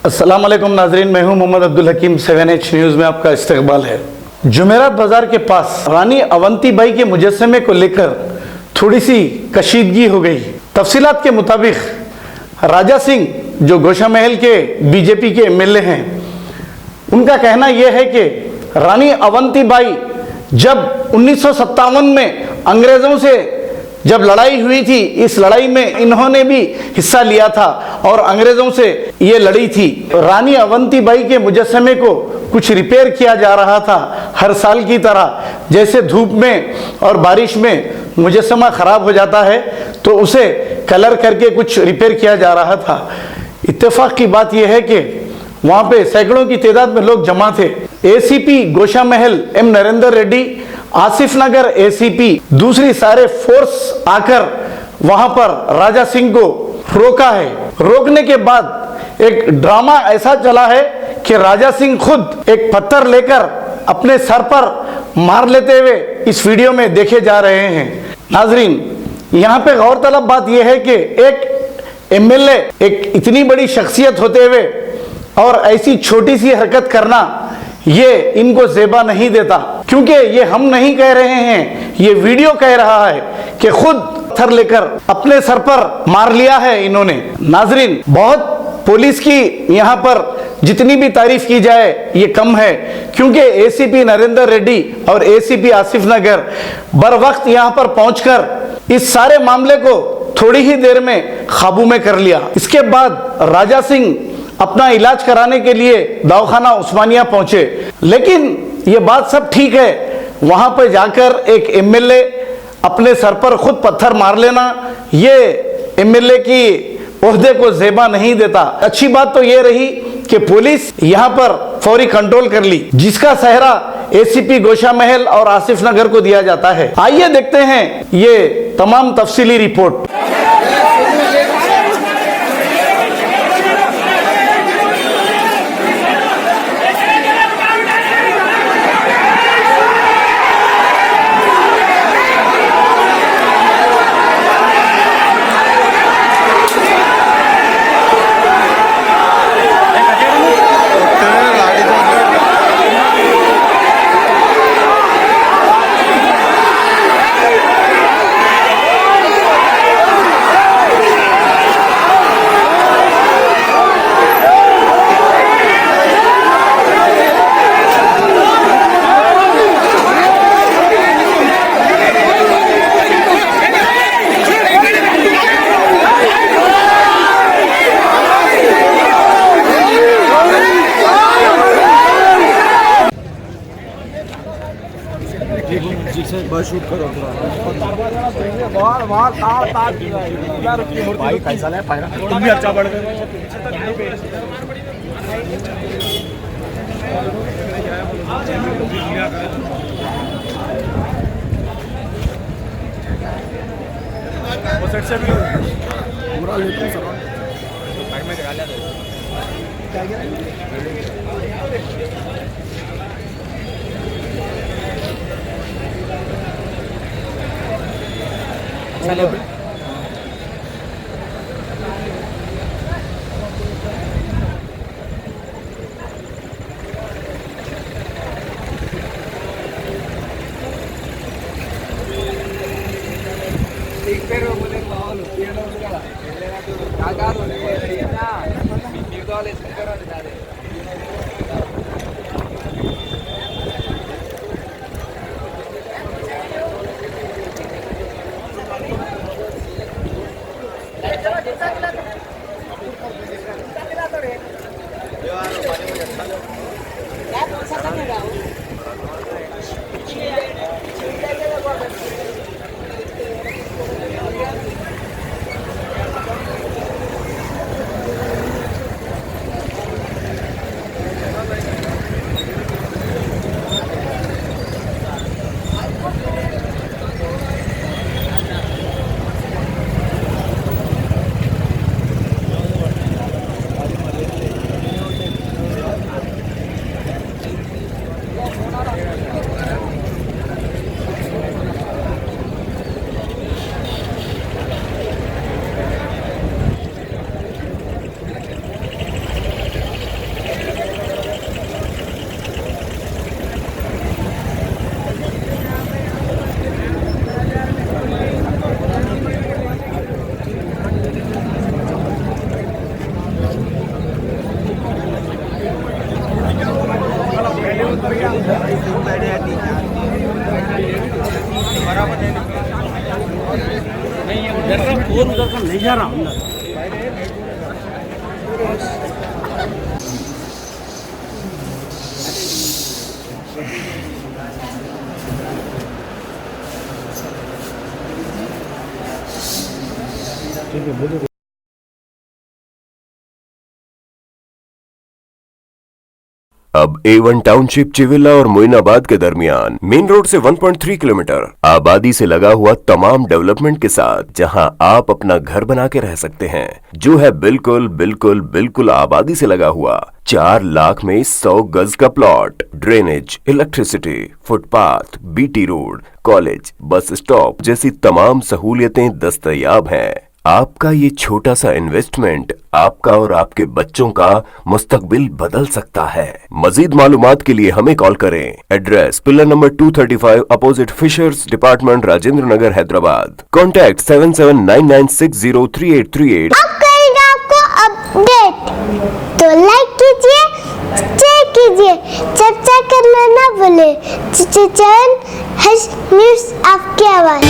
अस्सलाम वालेकुम नाजरीन, मैं हूं मोहम्मद अब्दुल हकीम। 7H न्यूज़ में आपका इस्तकबाल है। जुमेरात बाजार के पास रानी अवंतीबाई के मुजस्समे को लेकर थोड़ी सी कशीदगी हो गई। तफसीलात के मुताबिक राजा सिंह जो गोशा महल के बीजेपी के एमएलए हैं, उनका कहना यह है कि रानी अवंतीबाई जब 1957 में अंग्रेज़ों से जब लड़ाई हुई थी, इस लड़ाई में इन्होंने भी हिस्सा लिया था और अंग्रेज़ों से ये लड़ी थी। रानी अवंतीबाई के मुजस्समे को कुछ रिपेयर किया जा रहा था हर साल की तरह। जैसे धूप में और बारिश में मुजस्समा ख़राब हो जाता है तो उसे कलर करके कुछ रिपेयर किया जा रहा था। इत्तेफाक की बात यह है कि वहाँ पे सैकड़ों की तादाद में लोग जमा थे। एसीपी गोशा महल एम नरेंद्र रेड्डी, आसिफ नगर एसीपी, दूसरी सारे फोर्स आकर वहां पर राजा सिंह को रोका है। रोकने के बाद एक ड्रामा ऐसा चला है कि राजा सिंह खुद एक पत्थर लेकर अपने सर पर मार लेते हुए इस वीडियो में देखे जा रहे हैं। नाजरीन, यहाँ पे गौरतलब बात यह है कि एक एमएलए, एक इतनी बड़ी शख्सियत होते हुए और ऐसी छोटी सी हरकत करना, ये इनको ज़ेबा नहीं देता। क्योंकि ये हम नहीं कह रहे हैं, ये वीडियो कह रहा है कि खुद पत्थर लेकर अपने सर पर मार लिया है इन्होंने। नाजरीन, बहुत पुलिस की यहाँ पर जितनी भी तारीफ की जाए ये कम है, क्योंकि एसीपी नरेंद्र रेड्डी और एसीपी आसिफ नगर बर वक्त यहाँ पर पहुंचकर इस सारे मामले को थोड़ी ही देर में काबू में कर लिया। इसके बाद राजा सिंह अपना इलाज कराने के लिए दवाखाना उस्मानिया पहुंचे। लेकिन ये बात सब ठीक है, वहां पर जाकर एक एमएलए अपने सर पर खुद पत्थर मार लेना, ये एमएलए की ओहदे को ज़ेबा नहीं देता। अच्छी बात तो ये रही कि पुलिस यहां पर फौरी कंट्रोल कर ली, जिसका सहरा एसीपी गोशा महल और आसिफ नगर को दिया जाता है। आइए देखते हैं ये तमाम तफसीली रिपोर्ट। शूट करो भाई, कैसा है पायरा, तुम भी अच्छा बढ़ गए। सेट से भी पूरा लेते हैं सब भाई में लगा लिया चलो। फोन उधर का नहीं जा रहा अंदर। अब A1 टाउनशिप चिविला और मोइनाबाद के दरमियान मेन रोड से 1.3 किलोमीटर आबादी से लगा हुआ तमाम डेवलपमेंट के साथ जहां आप अपना घर बना के रह सकते हैं, जो है बिल्कुल बिल्कुल बिल्कुल आबादी से लगा हुआ 4 लाख में 100 गज का plot, drainage, electricity, footpath, BT road, college, bus stop जैसी तमाम सहूलियतें दस्तयाब हैं। आपका ये छोटा सा इन्वेस्टमेंट आपका और आपके बच्चों का मुस्तकबिल बदल सकता है। मजीद मालूमात के लिए हमें कॉल करें। Address pillar number 235 opposite fishers department, Rajendra Nagar, Hyderabad. Contact 7799603838। अब करेंगे आपको अपडेट, तो लाइक कीजिए, शेयर कीजिए, चर्चा करना ना भूले। चैनल न्यूज़ आपकी आवाज़।